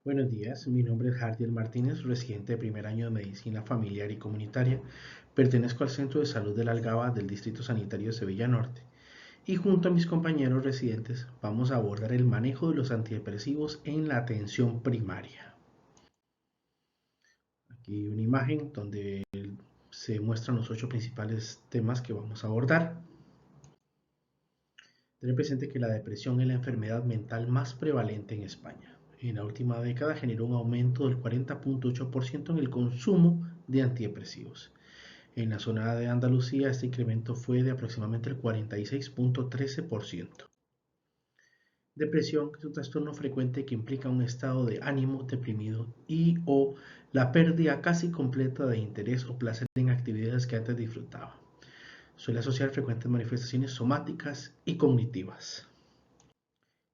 Buenos días, mi nombre es Jardiel Martínez, residente de primer año de Medicina Familiar y Comunitaria. Pertenezco al Centro de Salud de la Algaba del Distrito Sanitario de Sevilla Norte y junto a mis compañeros residentes vamos a abordar el manejo de los antidepresivos en la atención primaria. Aquí una imagen donde se muestran los 8 principales temas que vamos a abordar. Tener presente que la depresión es la enfermedad mental más prevalente en España. En la última década generó un aumento del 40.8% en el consumo de antidepresivos. En la zona de Andalucía este incremento fue de aproximadamente el 46.13%. Depresión es un trastorno frecuente que implica un estado de ánimo deprimido y o la pérdida casi completa de interés o placer en actividades que antes disfrutaba. Suele asociar frecuentes manifestaciones somáticas y cognitivas.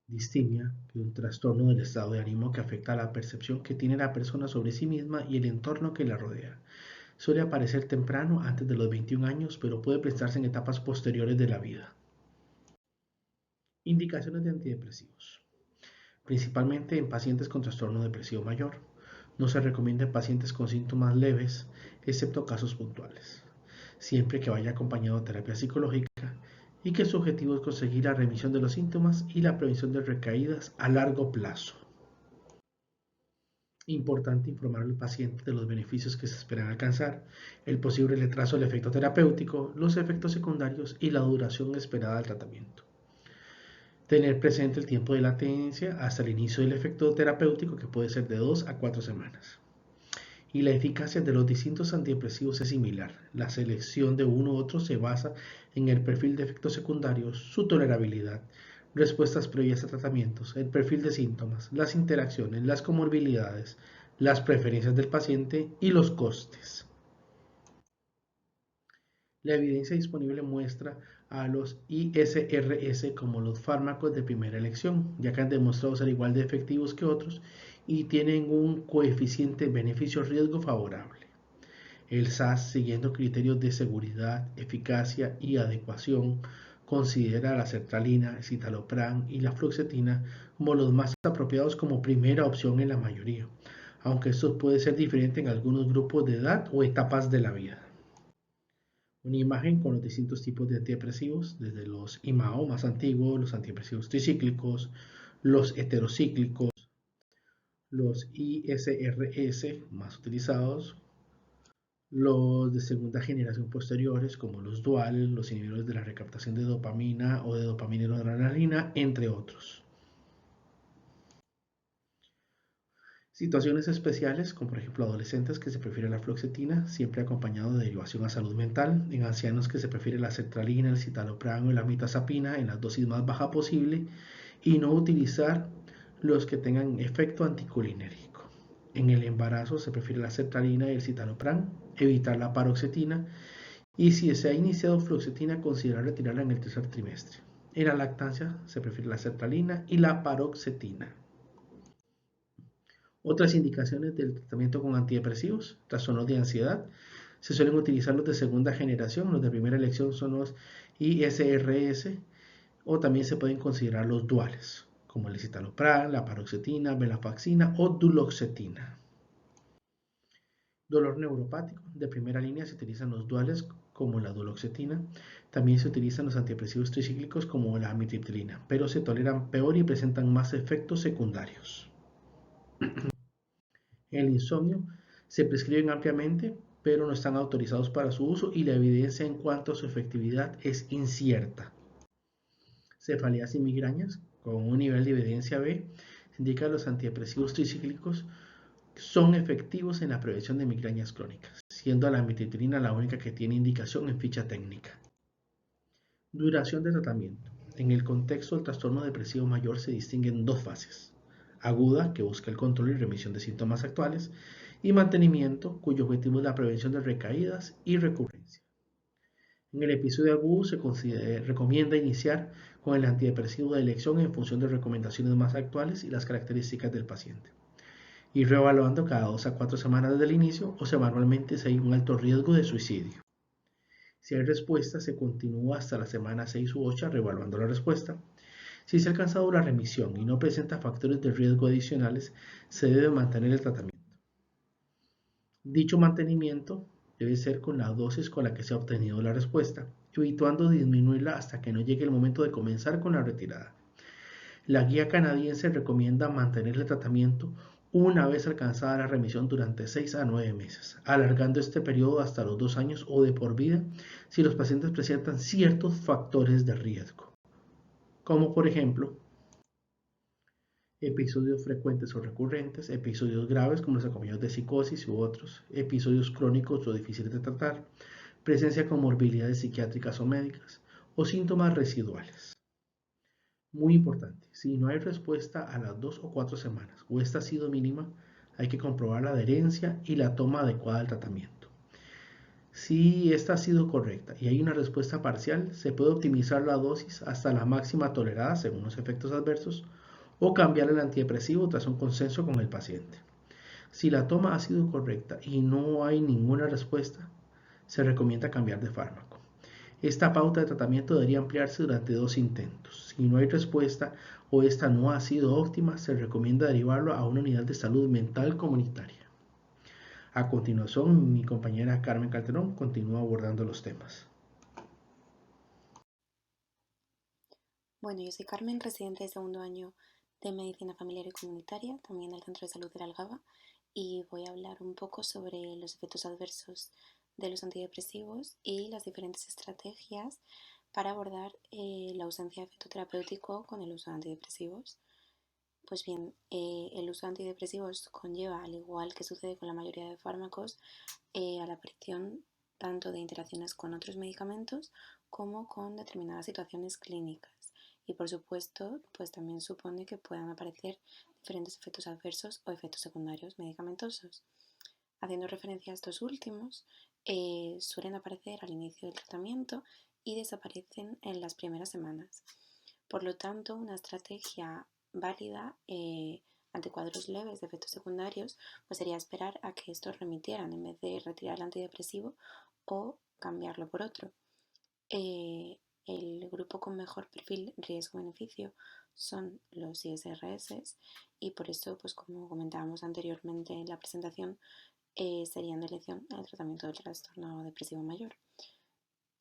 Distimia, que es un trastorno del estado de ánimo que afecta a la percepción que tiene la persona sobre sí misma y el entorno que la rodea. Suele aparecer temprano, antes de los 21 años, pero puede prestarse en etapas posteriores de la vida. Indicaciones de antidepresivos. Principalmente en pacientes con trastorno depresivo mayor. No se recomienda en pacientes con síntomas leves, excepto casos puntuales. Siempre que vaya acompañado de terapia psicológica y que su objetivo es conseguir la remisión de los síntomas y la prevención de recaídas a largo plazo. Importante informar al paciente de los beneficios que se esperan alcanzar, el posible retraso del efecto terapéutico, los efectos secundarios y la duración esperada del tratamiento. Tener presente el tiempo de latencia hasta el inicio del efecto terapéutico, que puede ser de 2 a 4 semanas. Y la eficacia de los distintos antidepresivos es similar. La selección de uno u otro se basa en el perfil de efectos secundarios, su tolerabilidad, respuestas previas a tratamientos, el perfil de síntomas, las interacciones, las comorbilidades, las preferencias del paciente y los costes. La evidencia disponible muestra a los ISRS como los fármacos de primera elección, ya que han demostrado ser igual de efectivos que otros y tienen un coeficiente beneficio-riesgo favorable. El SAS, siguiendo criterios de seguridad, eficacia y adecuación, considera la sertralina, el citalopram y la fluoxetina como los más apropiados como primera opción en la mayoría, aunque esto puede ser diferente en algunos grupos de edad o etapas de la vida. Una imagen con los distintos tipos de antidepresivos, desde los IMAO más antiguos, los antidepresivos tricíclicos, los heterocíclicos, los ISRS más utilizados, los de segunda generación posteriores, como los dual, los inhibidores de la recaptación de dopamina o de dopamina y noradrenalina, entre otros. Situaciones especiales, como por ejemplo adolescentes que se prefiere la fluoxetina, siempre acompañado de derivación a salud mental. En ancianos que se prefiere la sertralina, el citalopram o la mirtazapina en la dosis más baja posible y no utilizar los que tengan efecto anticolinérgico. En el embarazo se prefiere la sertralina y el citalopram, evitar la paroxetina y si se ha iniciado fluoxetina, considerar retirarla en el tercer trimestre. En la lactancia se prefiere la sertralina y la paroxetina. Otras indicaciones del tratamiento con antidepresivos, trastornos de ansiedad, se suelen utilizar los de segunda generación, los de primera elección son los ISRS, o también se pueden considerar los duales, como el citalopram, la paroxetina, venlafaxina o duloxetina. Dolor neuropático, de primera línea se utilizan los duales como la duloxetina, también se utilizan los antidepresivos tricíclicos como la amitriptilina, pero se toleran peor y presentan más efectos secundarios. El insomnio se prescriben ampliamente, pero no están autorizados para su uso y la evidencia en cuanto a su efectividad es incierta. Cefaleas y migrañas, con un nivel de evidencia B, indica que los antidepresivos tricíclicos son efectivos en la prevención de migrañas crónicas, siendo la amitriptilina la única que tiene indicación en ficha técnica. Duración de tratamiento. En el contexto del trastorno depresivo mayor se distinguen dos fases: aguda, que busca el control y remisión de síntomas actuales, y mantenimiento, cuyo objetivo es la prevención de recaídas y recurrencia. En el episodio agudo se recomienda iniciar con el antidepresivo de elección en función de recomendaciones más actuales y las características del paciente. Ir reevaluando cada 2 a 4 semanas desde el inicio o semanalmente si hay un alto riesgo de suicidio. Si hay respuesta, se continúa hasta la semana 6 u 8 reevaluando la respuesta. Si se ha alcanzado la remisión y no presenta factores de riesgo adicionales, se debe mantener el tratamiento. Dicho mantenimiento debe ser con la dosis con la que se ha obtenido la respuesta, evitando disminuirla hasta que no llegue el momento de comenzar con la retirada. La guía canadiense recomienda mantener el tratamiento una vez alcanzada la remisión durante 6 a 9 meses, alargando este periodo hasta los 2 años o de por vida si los pacientes presentan ciertos factores de riesgo, como por ejemplo episodios frecuentes o recurrentes, episodios graves como los acompañados de psicosis u otros, episodios crónicos o difíciles de tratar, presencia de comorbilidades psiquiátricas o médicas, o síntomas residuales. Muy importante, si no hay respuesta a las 2 o 4 semanas o esta ha sido mínima, hay que comprobar la adherencia y la toma adecuada del tratamiento. Si esta ha sido correcta y hay una respuesta parcial, se puede optimizar la dosis hasta la máxima tolerada según los efectos adversos o cambiar el antidepresivo tras un consenso con el paciente. Si la toma ha sido correcta y no hay ninguna respuesta, se recomienda cambiar de fármaco. Esta pauta de tratamiento debería ampliarse durante 2 intentos. Si no hay respuesta o esta no ha sido óptima, se recomienda derivarlo a una unidad de salud mental comunitaria. A continuación, mi compañera Carmen Calderón continúa abordando los temas. Bueno, yo soy Carmen, residente de segundo año de Medicina Familiar y Comunitaria, también del Centro de Salud de la Algaba, y voy a hablar un poco sobre los efectos adversos de los antidepresivos y las diferentes estrategias para abordar la ausencia de efecto terapéutico con el uso de antidepresivos. Pues bien, el uso de antidepresivos conlleva, al igual que sucede con la mayoría de fármacos, a la aparición tanto de interacciones con otros medicamentos como con determinadas situaciones clínicas. Y por supuesto, pues también supone que puedan aparecer diferentes efectos adversos o efectos secundarios medicamentosos. Haciendo referencia a estos últimos, suelen aparecer al inicio del tratamiento y desaparecen en las primeras semanas. Por lo tanto, una estrategia válida ante cuadros leves de efectos secundarios pues sería esperar a que estos remitieran en vez de retirar el antidepresivo o cambiarlo por otro. El grupo con mejor perfil riesgo-beneficio son los ISRS y por eso, pues como comentábamos anteriormente en la presentación, serían de elección en el tratamiento del trastorno depresivo mayor.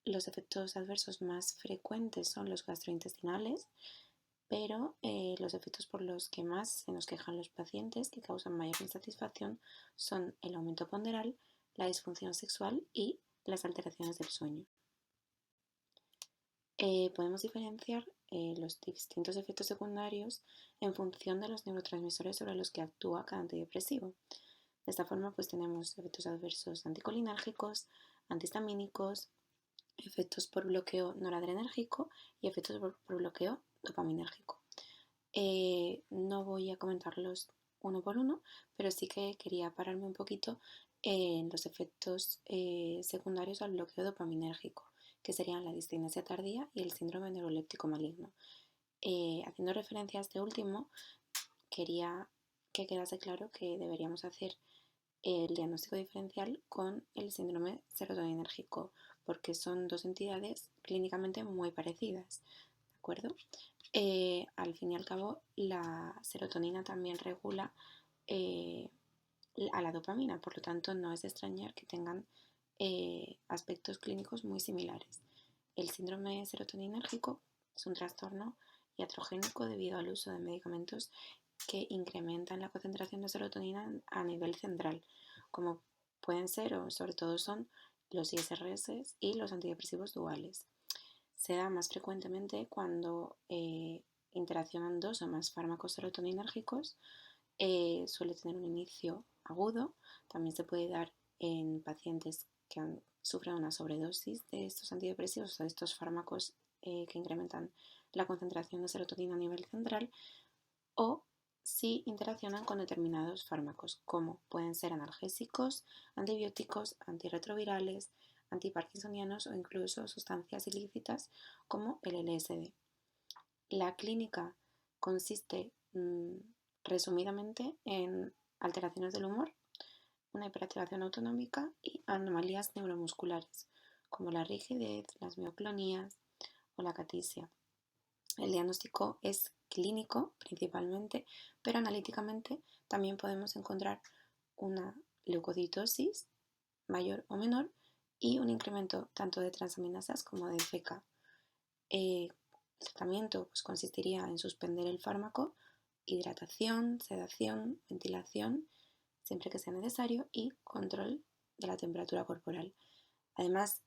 Los efectos adversos más frecuentes son los gastrointestinales, pero los efectos por los que más se nos quejan los pacientes que causan mayor insatisfacción son el aumento ponderal, la disfunción sexual y las alteraciones del sueño. Podemos diferenciar los distintos efectos secundarios en función de los neurotransmisores sobre los que actúa cada antidepresivo. De esta forma, pues tenemos efectos adversos anticolinérgicos, antihistamínicos, efectos por bloqueo noradrenérgico y efectos por bloqueo dopaminérgico. No voy a comentarlos uno por uno, pero sí que quería pararme un poquito en los efectos secundarios al bloqueo dopaminérgico, que serían la diskinesia tardía y el síndrome neuroléptico maligno. Haciendo referencia a este último, quería que quedase claro que deberíamos hacer el diagnóstico diferencial con el síndrome serotoninérgico, porque son dos entidades clínicamente muy parecidas, ¿de acuerdo? Al fin y al cabo, la serotonina también regula a la dopamina, por lo tanto no es de extrañar que tengan aspectos clínicos muy similares. El síndrome serotoninérgico es un trastorno iatrogénico debido al uso de medicamentos que incrementan la concentración de serotonina a nivel central, como pueden ser o sobre todo son los ISRS y los antidepresivos duales. Se da más frecuentemente cuando interaccionan dos o más fármacos serotoninérgicos, suele tener un inicio agudo, también se puede dar en pacientes que sufren una sobredosis de estos antidepresivos o de estos fármacos que incrementan la concentración de serotonina a nivel central, o si interaccionan con determinados fármacos, como pueden ser analgésicos, antibióticos, antirretrovirales, antiparkinsonianos o incluso sustancias ilícitas como el LSD. La clínica consiste resumidamente en alteraciones del humor, una hiperactivación autonómica y anomalías neuromusculares, como la rigidez, las mioclonías o la acatisia. El diagnóstico es clínico principalmente, pero analíticamente también podemos encontrar una leucocitosis mayor o menor y un incremento tanto de transaminasas como de CK. El tratamiento pues, consistiría en suspender el fármaco, hidratación, sedación, ventilación, siempre que sea necesario, y control de la temperatura corporal. Además,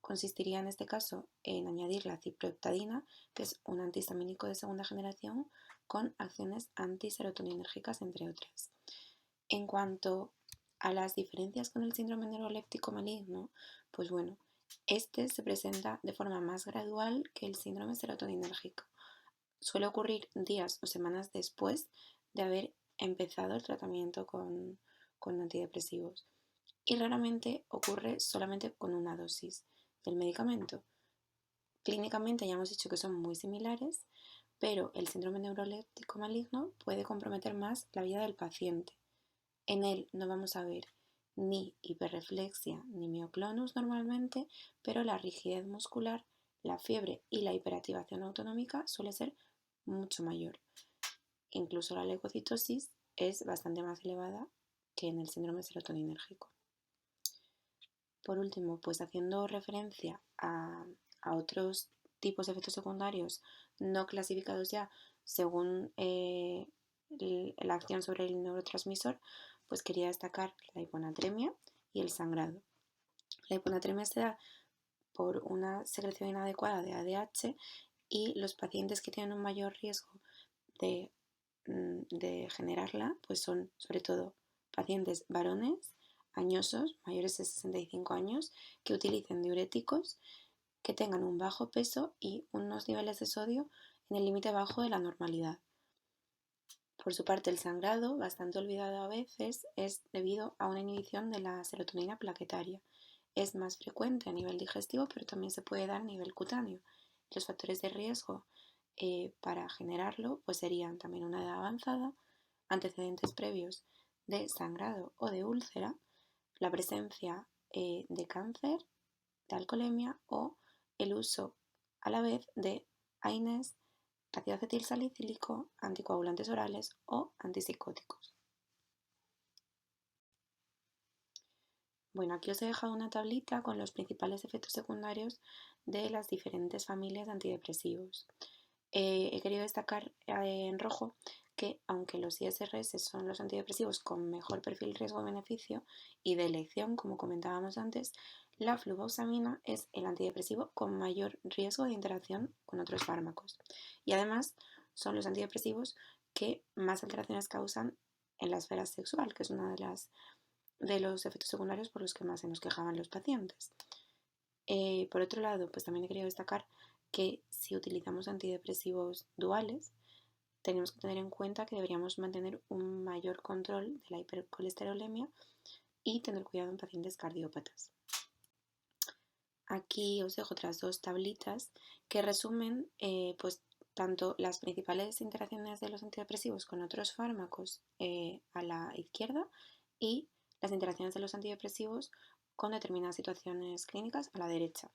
consistiría en este caso en añadir la ciproheptadina, que es un antihistamínico de segunda generación con acciones antiserotoninérgicas, entre otras. En cuanto a las diferencias con el síndrome neuroléptico maligno, pues bueno, este se presenta de forma más gradual que el síndrome serotoninérgico. Suele ocurrir días o semanas después de haber empezado el tratamiento con antidepresivos y raramente ocurre solamente con una dosis del medicamento. Clínicamente ya hemos dicho que son muy similares, pero el síndrome neuroléptico maligno puede comprometer más la vida del paciente. En él no vamos a ver ni hiperreflexia ni mioclonus normalmente, pero la rigidez muscular, la fiebre y la hiperactivación autonómica suele ser mucho mayor. Incluso la leucocitosis es bastante más elevada que en el síndrome serotoninérgico. Por último, pues haciendo referencia a otros tipos de efectos secundarios no clasificados ya según la acción sobre el neurotransmisor, pues quería destacar la hiponatremia y el sangrado. La hiponatremia se da por una secreción inadecuada de ADH y los pacientes que tienen un mayor riesgo de generarla pues son sobre todo pacientes varones, añosos, mayores de 65 años, que utilicen diuréticos, que tengan un bajo peso y unos niveles de sodio en el límite bajo de la normalidad. Por su parte, el sangrado, bastante olvidado a veces, es debido a una inhibición de la serotonina plaquetaria. Es más frecuente a nivel digestivo, pero también se puede dar a nivel cutáneo. Los factores de riesgo para generarlo pues serían también una edad avanzada, antecedentes previos de sangrado o de úlcera, la presencia de cáncer, de alcoholemia o el uso a la vez de AINES, ácido acetilsalicílico, anticoagulantes orales o antipsicóticos. Bueno, aquí os he dejado una tablita con los principales efectos secundarios de las diferentes familias de antidepresivos. He querido destacar en rojo que aunque los ISRS son los antidepresivos con mejor perfil riesgo-beneficio y de elección, como comentábamos antes, la fluvoxamina es el antidepresivo con mayor riesgo de interacción con otros fármacos. Y además son los antidepresivos que más alteraciones causan en la esfera sexual, que es uno de los efectos secundarios por los que más se nos quejaban los pacientes. Por otro lado, pues también he querido destacar que si utilizamos antidepresivos duales, tenemos que tener en cuenta que deberíamos mantener un mayor control de la hipercolesterolemia y tener cuidado en pacientes cardiópatas. Aquí os dejo otras dos tablitas que resumen pues tanto las principales interacciones de los antidepresivos con otros fármacos a la izquierda y las interacciones de los antidepresivos con determinadas situaciones clínicas a la derecha.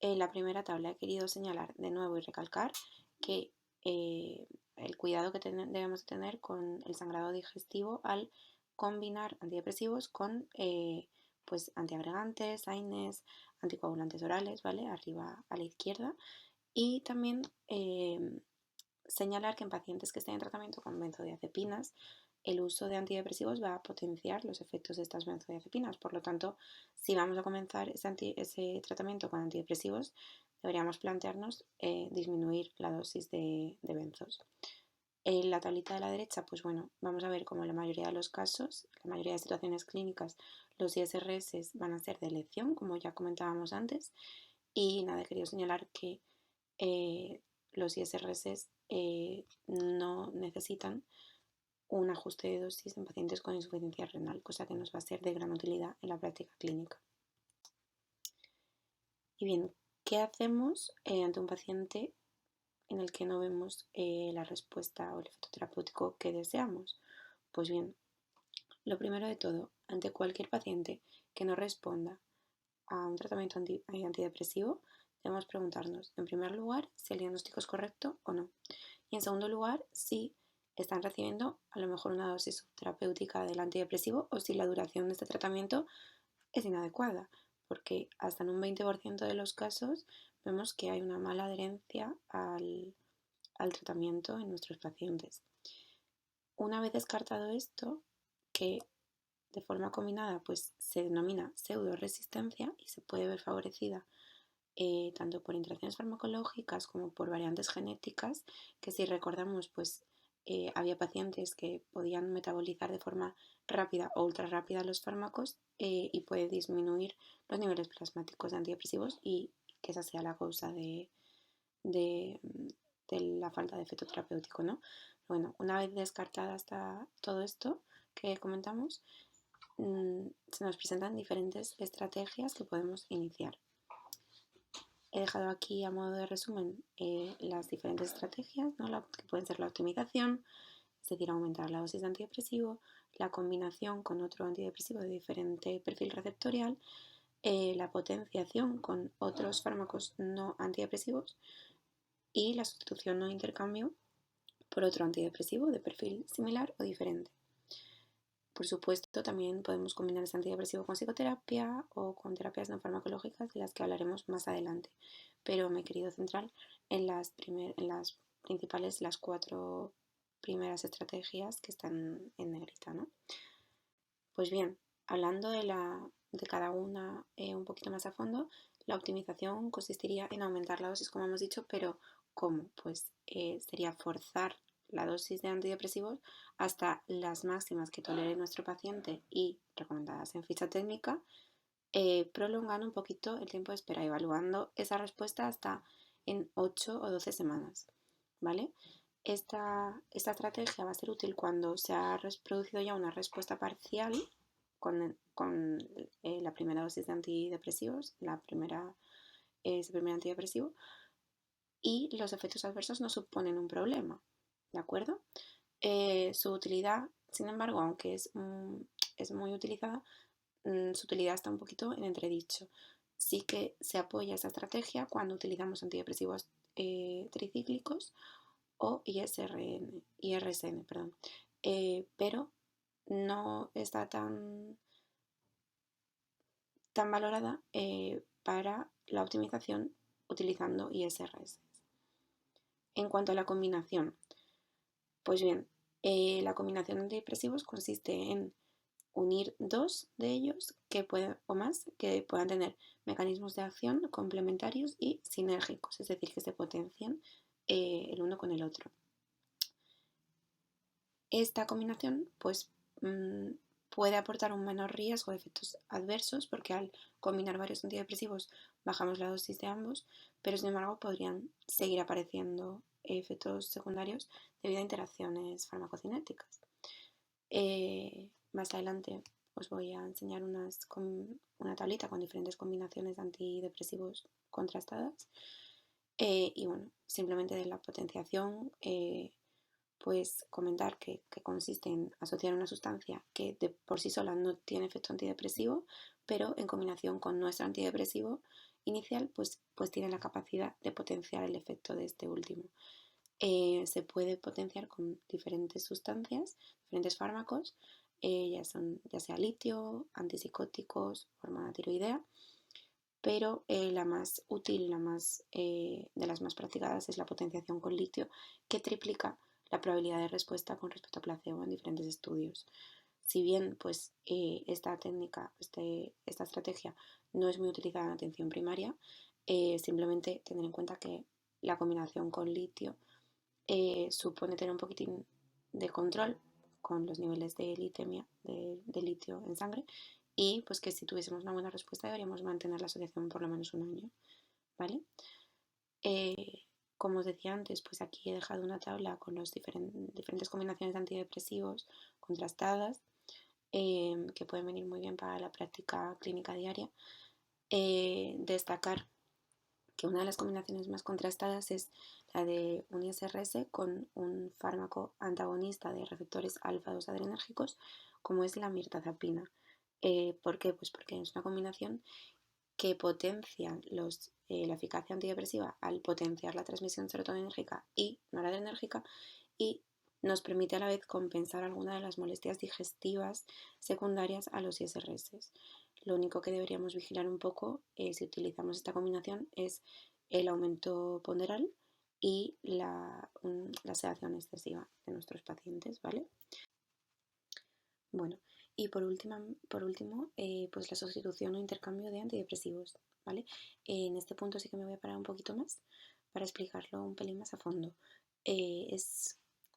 En la primera tabla he querido señalar de nuevo y recalcar que el cuidado que debemos tener con el sangrado digestivo al combinar antidepresivos con pues antiagregantes, AINES, anticoagulantes orales, ¿vale? Arriba a la izquierda. Y también señalar que en pacientes que estén en tratamiento con benzodiazepinas, el uso de antidepresivos va a potenciar los efectos de estas benzodiazepinas. Por lo tanto, si vamos a comenzar ese tratamiento con antidepresivos, deberíamos plantearnos disminuir la dosis de benzos. En la tablita de la derecha, pues bueno, vamos a ver como en la mayoría de los casos, la mayoría de situaciones clínicas, los ISRS van a ser de elección, como ya comentábamos antes. Y nada, he querido señalar que los ISRS no necesitan un ajuste de dosis en pacientes con insuficiencia renal, cosa que nos va a ser de gran utilidad en la práctica clínica. Y bien, ¿qué hacemos ante un paciente en el que no vemos la respuesta o el efecto terapéutico que deseamos? Pues bien, lo primero de todo, ante cualquier paciente que no responda a un tratamiento antidepresivo, debemos preguntarnos, en primer lugar, si el diagnóstico es correcto o no. Y en segundo lugar, si están recibiendo a lo mejor una dosis subterapéutica del antidepresivo o si la duración de este tratamiento es inadecuada, porque hasta en un 20% de los casos vemos que hay una mala adherencia al tratamiento en nuestros pacientes. Una vez descartado esto, que de forma combinada pues se denomina pseudoresistencia y se puede ver favorecida tanto por interacciones farmacológicas como por variantes genéticas, que si recordamos pues había pacientes que podían metabolizar de forma rápida o ultra rápida los fármacos y puede disminuir los niveles plasmáticos de antidepresivos y que esa sea la causa de, de la falta de efecto terapéutico, ¿no? Bueno, una vez descartada hasta todo esto que comentamos, se nos presentan diferentes estrategias que podemos iniciar. He dejado aquí a modo de resumen las diferentes estrategias, ¿no? Que pueden ser la optimización, es decir, aumentar la dosis de antidepresivo, la combinación con otro antidepresivo de diferente perfil receptorial, la potenciación con otros fármacos no antidepresivos y la sustitución o intercambio por otro antidepresivo de perfil similar o diferente. Por supuesto, también podemos combinar este antidepresivo con psicoterapia o con terapias no farmacológicas de las que hablaremos más adelante, pero me he querido centrar en las principales, las 4 primeras estrategias que están en negrita, ¿no? Pues bien, hablando de cada una un poquito más a fondo, la optimización consistiría en aumentar la dosis, como hemos dicho, pero ¿cómo? Pues sería forzar la dosis de antidepresivos hasta las máximas que tolere nuestro paciente y recomendadas en ficha técnica, prolongando un poquito el tiempo de espera, evaluando esa respuesta hasta en 8 o 12 semanas, ¿vale? Esta estrategia va a ser útil cuando se ha producido ya una respuesta parcial con la primera dosis de antidepresivos, ese primer antidepresivo, y los efectos adversos no suponen un problema, ¿de acuerdo? Su utilidad, sin embargo, aunque es muy utilizada, su utilidad está un poquito en entredicho. Sí que se apoya esta estrategia cuando utilizamos antidepresivos tricíclicos o IRSN, perdón. Pero no está tan valorada para la optimización utilizando ISRS. En cuanto a la combinación, pues bien, la combinación de antidepresivos consiste en unir 2 de ellos o más que puedan tener mecanismos de acción complementarios y sinérgicos, es decir, que se potencien el uno con el otro. Esta combinación pues puede aportar un menor riesgo de efectos adversos porque al combinar varios antidepresivos bajamos la dosis de ambos, pero sin embargo podrían seguir apareciendo efectos secundarios debido a interacciones farmacocinéticas. Más adelante os voy a enseñar una tablita con diferentes combinaciones de antidepresivos contrastadas. Y bueno, simplemente de la potenciación, pues comentar que consiste en asociar una sustancia que por sí sola no tiene efecto antidepresivo, pero en combinación con nuestro antidepresivo inicial, pues tiene la capacidad de potenciar el efecto de este último. Se puede potenciar con diferentes sustancias, diferentes fármacos, ya sea litio, antipsicóticos, hormona tiroidea, pero la más útil, de las más practicadas es la potenciación con litio, que triplica la probabilidad de respuesta con respecto a placebo en diferentes estudios. Si bien pues esta técnica, esta estrategia no es muy utilizada en atención primaria, simplemente tener en cuenta que la combinación con litio supone tener un poquitín de control con los niveles de litemia, de litio en sangre, y pues que si tuviésemos una buena respuesta deberíamos mantener la asociación por lo menos un año, ¿vale? Como os decía antes, pues aquí he dejado una tabla con las diferentes combinaciones de antidepresivos contrastadas que pueden venir muy bien para la práctica clínica diaria. Destacar que una de las combinaciones más contrastadas es la de un ISRS con un fármaco antagonista de receptores alfa-2 adrenérgicos, como es la mirtazapina. ¿Por qué? Pues porque es una combinación que potencian la eficacia antidepresiva al potenciar la transmisión serotonínérgica y noradrenérgica, y nos permite a la vez compensar alguna de las molestias digestivas secundarias a los ISRS. Lo único que deberíamos vigilar un poco si utilizamos esta combinación es el aumento ponderal y la sedación excesiva de nuestros pacientes, ¿vale? Bueno, y por último, pues la sustitución o intercambio de antidepresivos, ¿vale? En este punto sí que me voy a parar un poquito más para explicarlo un pelín más a fondo.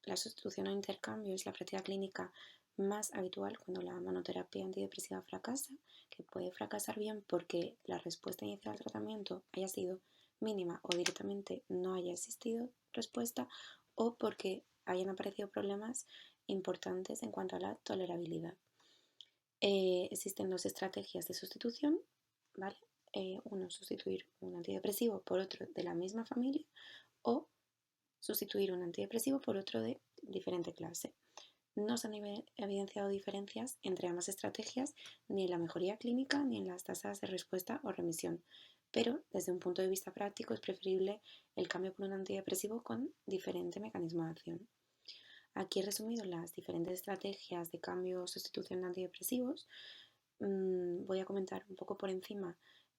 La sustitución o intercambio es la práctica clínica más habitual cuando la monoterapia antidepresiva fracasa, que puede fracasar bien porque la respuesta inicial al tratamiento haya sido mínima o directamente no haya existido respuesta, o porque hayan aparecido problemas importantes en cuanto a la tolerabilidad. Existen dos estrategias de sustitución, ¿vale? Uno, sustituir un antidepresivo por otro de la misma familia, o sustituir un antidepresivo por otro de diferente clase. No se han evidenciado diferencias entre ambas estrategias, ni en la mejoría clínica ni en las tasas de respuesta o remisión, pero desde un punto de vista práctico es preferible el cambio por un antidepresivo con diferente mecanismo de acción. Aquí he resumido las diferentes estrategias de cambio o sustitución de antidepresivos. Voy a comentar un poco por encima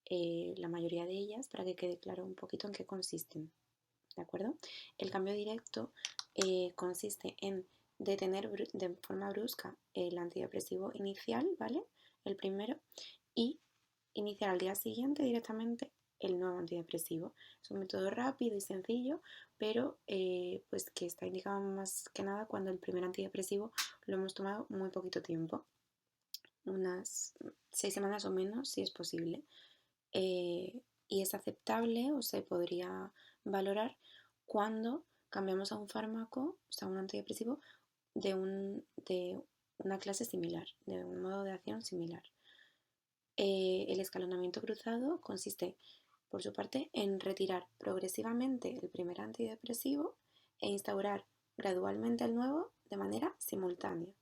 la mayoría de ellas para que quede claro un poquito en qué consisten. ¿De acuerdo? El cambio directo consiste en detener de forma brusca el antidepresivo inicial, ¿vale? El primero, y iniciar al día siguiente directamente el nuevo antidepresivo. Es un método rápido y sencillo, pero pues que está indicado más que nada cuando el primer antidepresivo lo hemos tomado muy poquito tiempo, unas 6 semanas o menos si es posible. Y es aceptable o se podría valorar cuando cambiamos a un fármaco, o sea, un antidepresivo, de una clase similar, de un modo de acción similar. El escalonamiento cruzado consiste, por su parte, en retirar progresivamente el primer antidepresivo e instaurar gradualmente el nuevo de manera simultánea,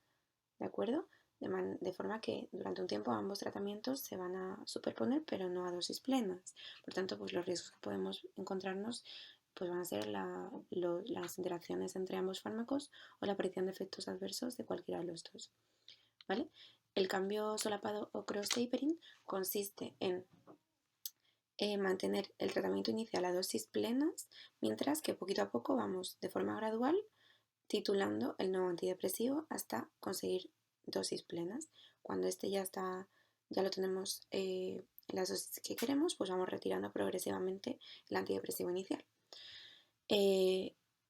¿de acuerdo? De forma que durante un tiempo ambos tratamientos se van a superponer, pero no a dosis plenas. Por tanto, pues los riesgos que podemos encontrarnos pues van a ser las interacciones entre ambos fármacos o la aparición de efectos adversos de cualquiera de los dos, ¿vale? El cambio solapado o cross-tapering consiste en mantener el tratamiento inicial a dosis plenas, mientras que poquito a poco vamos de forma gradual titulando el nuevo antidepresivo hasta conseguir dosis plenas. Cuando este ya lo tenemos las dosis que queremos, pues vamos retirando progresivamente el antidepresivo inicial.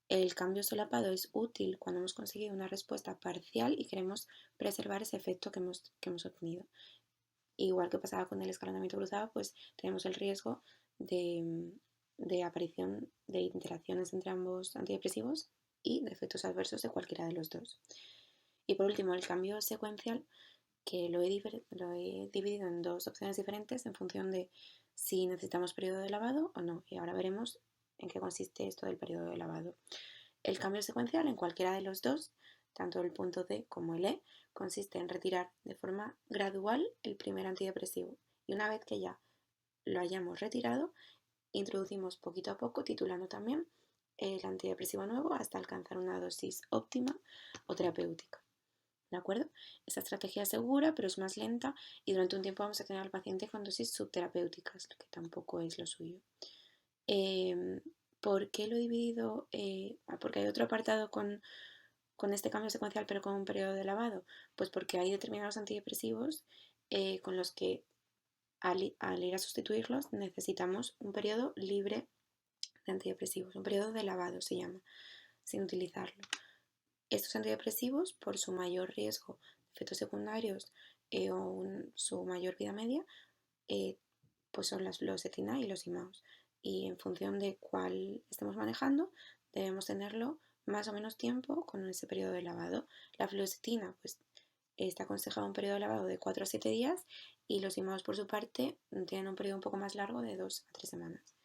El cambio solapado es útil cuando hemos conseguido una respuesta parcial y queremos preservar ese efecto que hemos obtenido. Igual que pasaba con el escalonamiento cruzado, pues tenemos el riesgo de aparición de interacciones entre ambos antidepresivos y de efectos adversos de cualquiera de los dos. Y por último, el cambio secuencial, que lo he dividido en dos opciones diferentes en función de si necesitamos periodo de lavado o no. Y ahora veremos en qué consiste esto del periodo de lavado. El cambio secuencial en cualquiera de los dos, tanto el punto D como el E, consiste en retirar de forma gradual el primer antidepresivo. Y una vez que ya lo hayamos retirado, introducimos poquito a poco, titulando también el antidepresivo nuevo hasta alcanzar una dosis óptima o terapéutica. ¿De acuerdo? Esta estrategia es segura, pero es más lenta y durante un tiempo vamos a tener al paciente con dosis subterapéuticas, lo que tampoco es lo suyo. ¿Por qué lo he dividido? Porque hay otro apartado con este cambio secuencial, pero con un periodo de lavado. Pues porque hay determinados antidepresivos con los que al ir a sustituirlos necesitamos un periodo libre de antidepresivos, un periodo de lavado se llama, sin utilizarlo. Estos antidepresivos, por su mayor riesgo de efectos secundarios o su mayor vida media, pues son los fluoxetina y los IMAOs. Y en función de cuál estemos manejando, debemos tenerlo más o menos tiempo con ese periodo de lavado. La fluoxetina, pues está aconsejado un periodo de lavado de 4 a 7 días y los IMAOs, por su parte, tienen un periodo un poco más largo de 2 a 3 semanas.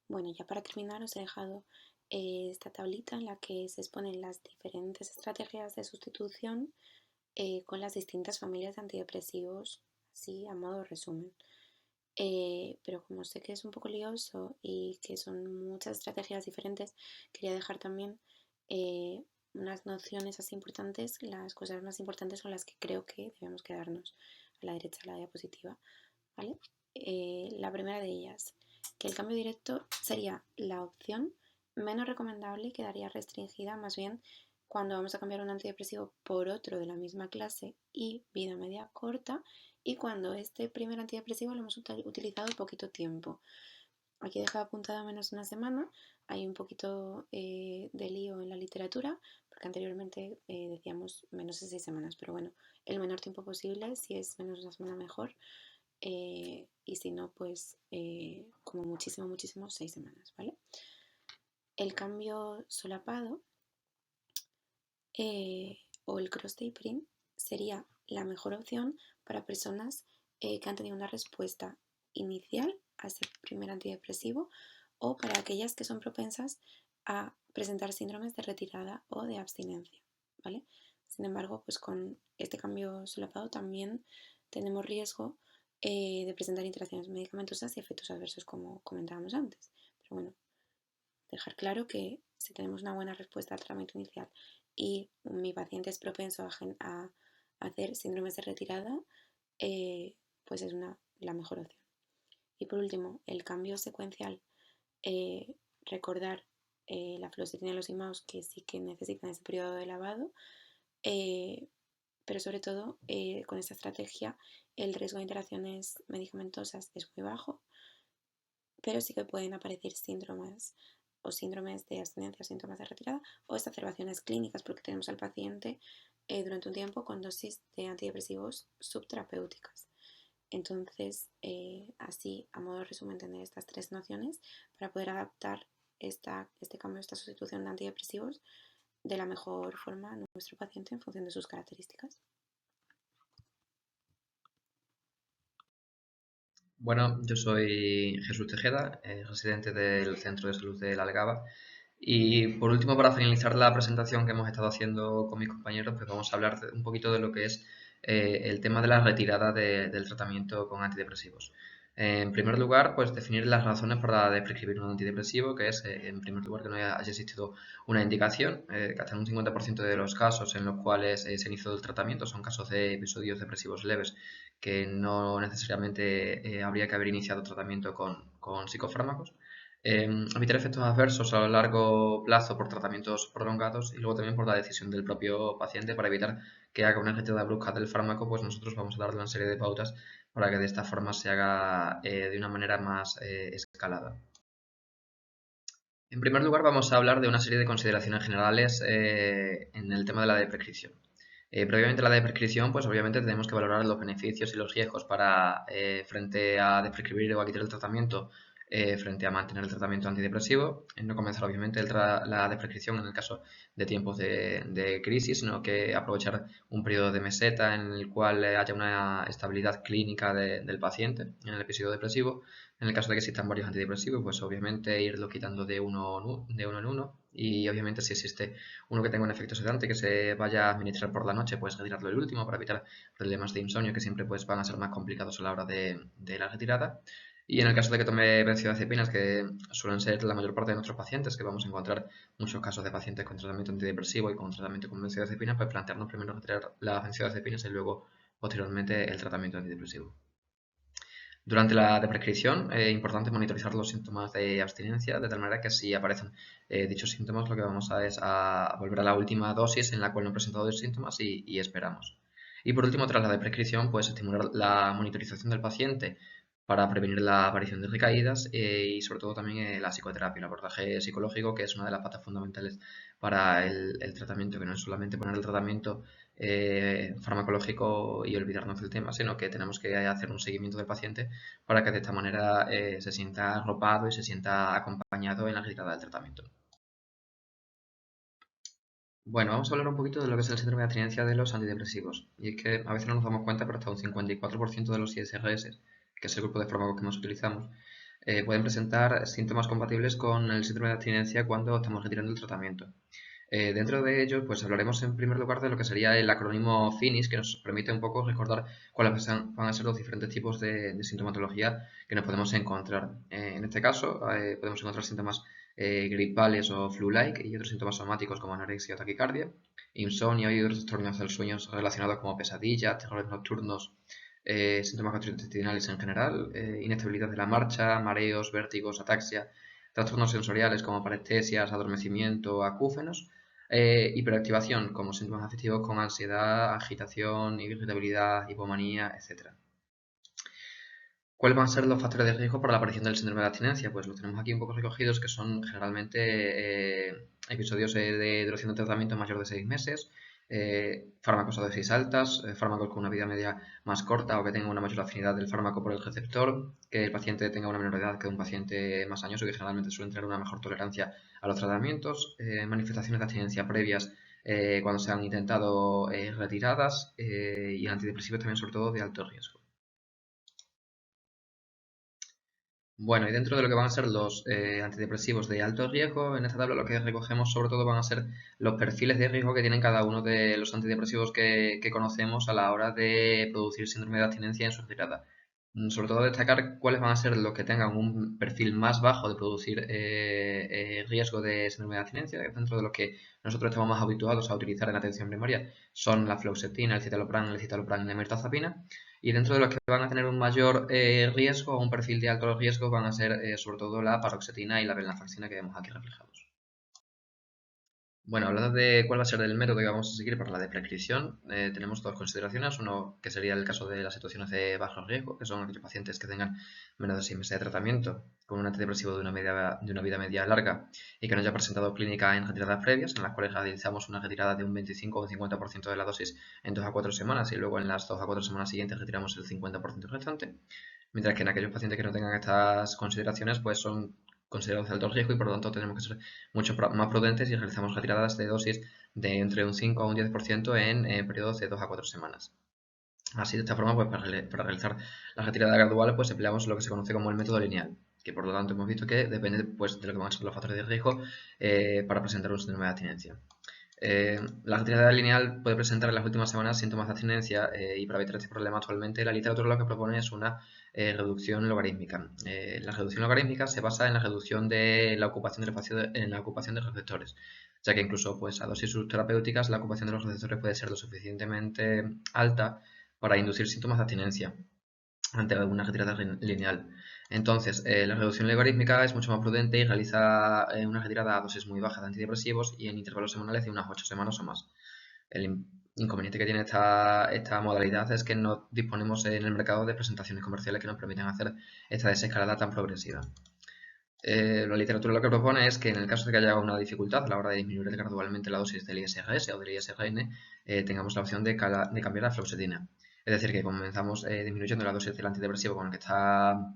Bueno, ya para terminar os he dejado esta tablita en la que se exponen las diferentes estrategias de sustitución con las distintas familias de antidepresivos así a modo resumen. Pero como sé que es un poco lioso y que son muchas estrategias diferentes, quería dejar también unas nociones así importantes. Las cosas más importantes son las que creo que debemos quedarnos a la derecha de la diapositiva, ¿vale? La primera de ellas, que el cambio directo sería la opción menos recomendable y quedaría restringida más bien cuando vamos a cambiar un antidepresivo por otro de la misma clase y vida media corta, y cuando este primer antidepresivo lo hemos utilizado poquito tiempo. Aquí he dejado apuntada menos de una semana. Hay un poquito de lío en la literatura, porque anteriormente decíamos menos de 6 semanas, pero bueno, el menor tiempo posible, si es menos de una semana mejor, y si no, pues como muchísimo, muchísimo 6 semanas, ¿vale? El cambio solapado o el cross-tapering sería la mejor opción para personas que han tenido una respuesta inicial a ese primer antidepresivo, o para aquellas que son propensas a presentar síndromes de retirada o de abstinencia, ¿vale? Sin embargo, pues con este cambio solapado también tenemos riesgo de presentar interacciones medicamentosas y efectos adversos, como comentábamos antes. Pero bueno, dejar claro que si tenemos una buena respuesta al tratamiento inicial y mi paciente es propenso a hacer síndromes de retirada, pues es la mejor opción. Y por último, el cambio secuencial. Recordar la fluoxetina y los imaos, que sí que necesitan ese periodo de lavado, pero sobre todo con esta estrategia el riesgo de interacciones medicamentosas es muy bajo, pero sí que pueden aparecer síndromes de abstinencia o síntomas de retirada, o exacerbaciones clínicas porque tenemos al paciente durante un tiempo con dosis de antidepresivos subterapéuticas. Entonces, así, a modo de resumen, tener estas tres nociones para poder adaptar este cambio, esta sustitución de antidepresivos de la mejor forma a nuestro paciente en función de sus características. Bueno, yo soy Jesús Tejeda, residente del Centro de Salud de La Algaba. Y por último, para finalizar la presentación que hemos estado haciendo con mis compañeros, pues vamos a hablar un poquito de lo que es el tema de la retirada del tratamiento con antidepresivos. En primer lugar, pues definir las razones para prescribir un antidepresivo, que es, en primer lugar, que no haya existido una indicación, que hasta un 50% de los casos en los cuales se inició el tratamiento son casos de episodios depresivos leves, que no necesariamente habría que haber iniciado tratamiento con psicofármacos. Evitar efectos adversos a largo plazo por tratamientos prolongados, y luego también por la decisión del propio paciente para evitar que haga una retirada brusca del fármaco, pues nosotros vamos a darle una serie de pautas para que de esta forma se haga de una manera más escalada. En primer lugar, vamos a hablar de una serie de consideraciones generales en el tema de la prescripción. Previamente a la prescripción, pues obviamente tenemos que valorar los beneficios y los riesgos frente a prescribir o a quitar el tratamiento, frente a mantener el tratamiento antidepresivo. No comenzar obviamente la prescripción en el caso de tiempos de crisis, sino que aprovechar un periodo de meseta en el cual haya una estabilidad clínica del paciente en el episodio depresivo. En el caso de que existan varios antidepresivos, pues obviamente irlo quitando de uno en uno, y obviamente si existe uno que tenga un efecto sedante que se vaya a administrar por la noche, pues retirarlo el último para evitar problemas de insomnio que siempre pues van a ser más complicados a la hora de la retirada. Y en el caso de que tome benzodiazepinas, que suelen ser la mayor parte de nuestros pacientes, que vamos a encontrar muchos casos de pacientes con tratamiento antidepresivo y con tratamiento con benzodiazepinas, pues plantearnos primero retirar las benzodiazepinas y luego posteriormente el tratamiento antidepresivo. Durante la prescripción es importante monitorizar los síntomas de abstinencia, de tal manera que si aparecen dichos síntomas, lo que vamos a es a volver a la última dosis en la cual no he presentado síntomas y esperamos. Y por último, tras la prescripción, pues estimular la monitorización del paciente para prevenir la aparición de recaídas, y sobre todo también la psicoterapia, el abordaje psicológico, que es una de las patas fundamentales para el tratamiento, que no es solamente poner el tratamiento farmacológico y olvidarnos del tema, sino que tenemos que hacer un seguimiento del paciente para que de esta manera se sienta arropado y se sienta acompañado en la retirada del tratamiento. Bueno, vamos a hablar un poquito de lo que es el síndrome de abstinencia de los antidepresivos. Y es que a veces no nos damos cuenta, pero hasta un 54% de los ISRS, que es el grupo de fármacos que más utilizamos, pueden presentar síntomas compatibles con el síndrome de abstinencia cuando estamos retirando el tratamiento. Dentro de ello, pues hablaremos en primer lugar de lo que sería el acrónimo FINIS, que nos permite un poco recordar cuáles van a ser los diferentes tipos de sintomatología que nos podemos encontrar. En este caso, podemos encontrar síntomas gripales o flu-like y otros síntomas somáticos como anorexia o taquicardia, insomnio y otros trastornos del sueño relacionados como pesadillas, terrores nocturnos, síntomas gastrointestinales en general, inestabilidad de la marcha, mareos, vértigos, ataxia, trastornos sensoriales como parestesias, adormecimiento, acúfenos, hiperactivación como síntomas afectivos con ansiedad, agitación, irritabilidad, hipomanía, etc. ¿Cuáles van a ser los factores de riesgo para la aparición del síndrome de abstinencia? Pues los tenemos aquí un poco recogidos, que son generalmente episodios de duración de tratamiento mayor de 6 meses, fármacos a dosis altas, fármacos con una vida media más corta o que tengan una mayor afinidad del fármaco por el receptor, que el paciente tenga una menor edad que un paciente más añoso, que generalmente suelen tener una mejor tolerancia a los tratamientos, manifestaciones de abstinencia previas cuando se han intentado retiradas y antidepresivos también sobre todo de alto riesgo. Bueno, y dentro de lo que van a ser los antidepresivos de alto riesgo, en esta tabla lo que recogemos sobre todo van a ser los perfiles de riesgo que tienen cada uno de los antidepresivos que conocemos a la hora de producir síndrome de abstinencia en su retirada. Sobre todo destacar cuáles van a ser los que tengan un perfil más bajo de producir riesgo de síndrome de abstinencia, dentro de los que nosotros estamos más habituados a utilizar en atención primaria son la fluoxetina, el citalopram y la mirtazapina. Y dentro de los que van a tener un mayor riesgo o un perfil de alto riesgo van a ser sobre todo la paroxetina y la venlafaxina que vemos aquí reflejados. Bueno, hablando de cuál va a ser el método que vamos a seguir para la de prescripción, tenemos dos consideraciones. Uno que sería el caso de las situaciones de bajo riesgo, que son aquellos pacientes que tengan menos de 6 meses de tratamiento con un antidepresivo de una vida media larga y que no haya presentado clínica en retiradas previas, en las cuales realizamos una retirada de un 25 o un 50% de la dosis en 2 a 4 semanas y luego en las 2 a 4 semanas siguientes retiramos el 50% restante. Mientras que en aquellos pacientes que no tengan estas consideraciones, pues son considerados de alto riesgo y por lo tanto tenemos que ser mucho más prudentes y realizamos retiradas de dosis de entre un 5 a un 10% en periodos de 2 a 4 semanas. Así, de esta forma, pues para realizar la retirada gradual, pues empleamos lo que se conoce como el método lineal, que por lo tanto hemos visto que depende pues, de lo que van a ser los factores de riesgo para presentar un síndrome de abstinencia. La retirada lineal puede presentar en las últimas semanas síntomas de abstinencia y para evitar este problema actualmente la literatura lo que propone es una reducción logarítmica. La reducción logarítmica se basa en la reducción de la ocupación del espacio en la ocupación de receptores, ya que incluso pues, a dosis subterapéuticas la ocupación de los receptores puede ser lo suficientemente alta para inducir síntomas de abstinencia ante una retirada lineal. Entonces, la reducción logarítmica es mucho más prudente y realiza una retirada a dosis muy bajas de antidepresivos y en intervalos semanales de unas 8 semanas o más. El inconveniente que tiene esta modalidad es que no disponemos en el mercado de presentaciones comerciales que nos permitan hacer esta desescalada tan progresiva. La literatura lo que propone es que en el caso de que haya una dificultad a la hora de disminuir gradualmente la dosis del ISRS o del ISRN, tengamos la opción de cambiar a fluoxetina. Es decir, que comenzamos disminuyendo la dosis del antidepresivo con el que está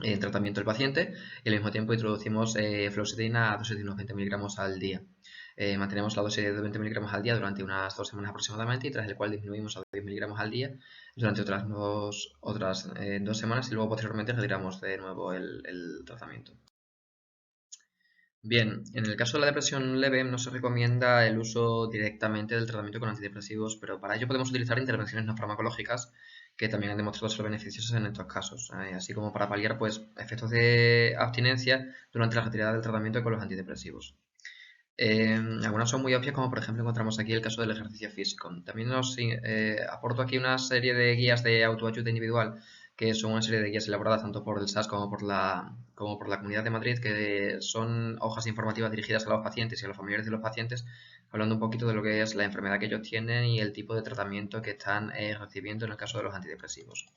en tratamiento el paciente y al mismo tiempo introducimos fluoxetina a dosis de unos 20 miligramos al día. Mantenemos la dosis de 20 miligramos al día durante unas 2 semanas aproximadamente y tras el cual disminuimos a 10 miligramos al día durante otras 2 semanas y luego posteriormente retiramos de nuevo el tratamiento. Bien, en el caso de la depresión leve no se recomienda el uso directamente del tratamiento con antidepresivos, pero para ello podemos utilizar intervenciones no farmacológicas que también han demostrado ser beneficiosas en estos casos, así como para paliar pues, efectos de abstinencia durante la retirada del tratamiento con los antidepresivos. Algunas son muy obvias, como por ejemplo encontramos aquí el caso del ejercicio físico. También nos aporto aquí una serie de guías de autoayuda individual, que son una serie de guías elaboradas tanto por el SAS como por la Comunidad de Madrid, que son hojas informativas dirigidas a los pacientes y a los familiares de los pacientes, hablando un poquito de lo que es la enfermedad que ellos tienen y el tipo de tratamiento que están recibiendo en el caso de los antidepresivos.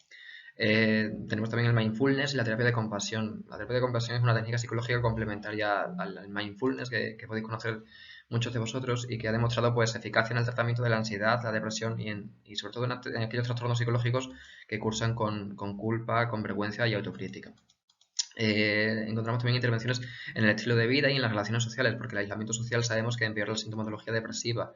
Tenemos también el mindfulness y la terapia de compasión. La terapia de compasión es una técnica psicológica complementaria al mindfulness que podéis conocer muchos de vosotros y que ha demostrado pues, eficacia en el tratamiento de la ansiedad, la depresión y sobre todo en aquellos trastornos psicológicos que cursan con culpa, con vergüenza y autocrítica. Encontramos también intervenciones en el estilo de vida y en las relaciones sociales, porque el aislamiento social sabemos que empeora la sintomatología depresiva,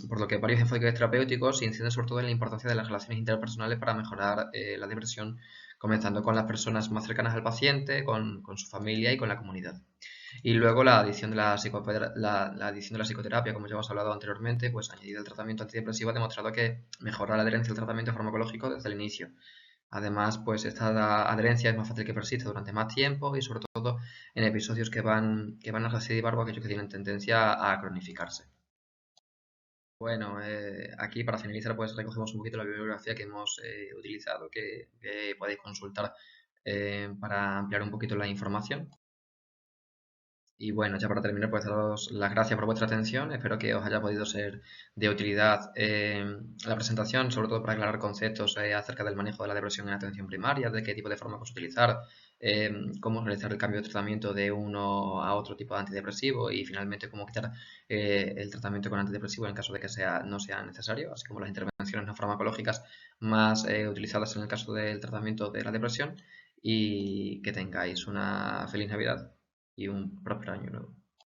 por lo que varios enfoques terapéuticos inciden sobre todo en la importancia de las relaciones interpersonales para mejorar la depresión, comenzando con las personas más cercanas al paciente, con su familia y con la comunidad. Y luego la adición de la psicoterapia, como ya hemos hablado anteriormente, pues añadida al tratamiento antidepresivo ha demostrado que mejora la adherencia al tratamiento farmacológico desde el inicio. Además, pues esta adherencia es más fácil que persista durante más tiempo y sobre todo en episodios que van a recidivar o aquellos que tienen tendencia a cronificarse. Bueno, aquí para finalizar pues recogemos un poquito la bibliografía que hemos utilizado, que podéis consultar para ampliar un poquito la información. Y bueno, ya para terminar, pues daros las gracias por vuestra atención. Espero que os haya podido ser de utilidad la presentación, sobre todo para aclarar conceptos acerca del manejo de la depresión en atención primaria, de qué tipo de fármacos utilizar, cómo realizar el cambio de tratamiento de uno a otro tipo de antidepresivo y finalmente cómo quitar el tratamiento con antidepresivo en caso de que no sea necesario, así como las intervenciones no farmacológicas más utilizadas en el caso del tratamiento de la depresión. Y que tengáis una feliz Navidad y un próspero año nuevo.